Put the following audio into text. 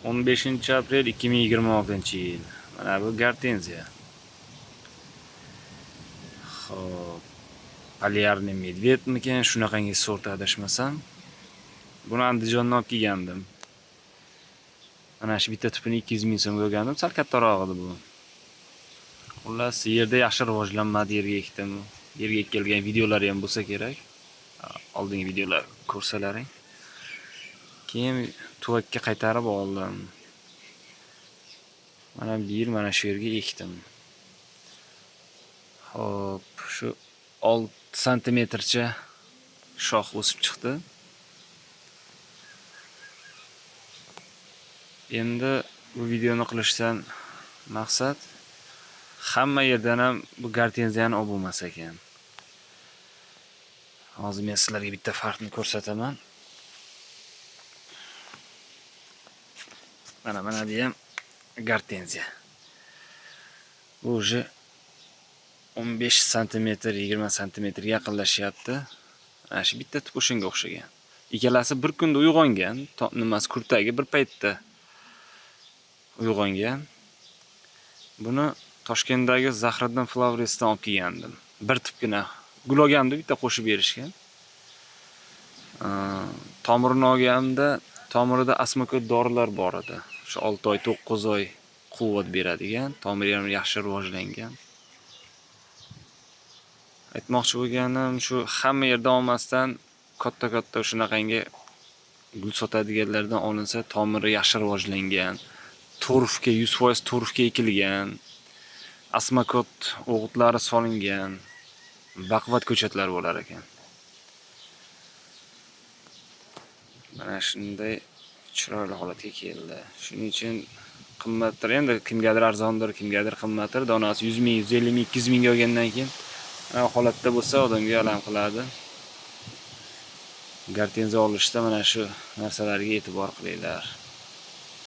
15-aprel 2026-yil. Mana bu Gortenziya. Xo'p, Polyarniy medvedmikan, shunaqangi sort adashmasam. Buni Andijondan olib kelgandim. Mana shu bitta tupini 200 ming so'mga olgandim, sal kattaroq edi bu. Xullas, yerda yaxshi rivojlanmadi, yerga ekdim. Yerga ekilgan videolari ham bo'lsa kerak. Oldingi videolar ko'rsalaring. Keyin tuvakka qaytarib oldim. Mana bu yil mana shu yerga ekdim. Hop, shu 6 santimetrcha shox o'sib chiqdi. Endi bu videoni qilishdan maqsad hamma yerdan ham bu Gortenziyani olib bo'lmas ekan. Hozir men sizlarga bitta farqni ko'rsataman. Mana bu ham Gortenziya. Bu o'zi 15 cm, 20 cm yaqinlashyapti. Mana shu bitta tip o'shanga o'xshagan. Ikkalasi bir kunda uyg'ongan, nimasi kurtagi bir paytda uyg'ongan. Buni Toshkentdagi Zahriddin Flowers'dan olib kelgandim. Bir tipgina gul olgandim, bitta qo'shib berishgan. Tomirini olganimda, tomirida asmakot dorilar bor edi. Shu 6 oy, 9 oy quvvat beradigan, tomiri ham yaxshi rivojlangan. Aytmoqchi bo'lganim shu hamma yerda olmasdan katta shunaqangi gul sotadiganlardan olinsa, tomiri yaxshi rivojlangan, torfga 100% torfga ekilgan, asmakot o'g'itlari solingan, baquvvat ko'chatlar bo'lar ekan. Mana shunday chiroyli holatga keldi. Shuning uchun qimmatdir. Endi kimgadir arzondir, kimgadir qimmatdir. Donasi 100 ming, 150 ming, 200 mingga olgandan keyin mana holatda bo'lsa odamga alam qiladi. Gortenziya olishda mana shu narsalarga e'tibor qilinglar.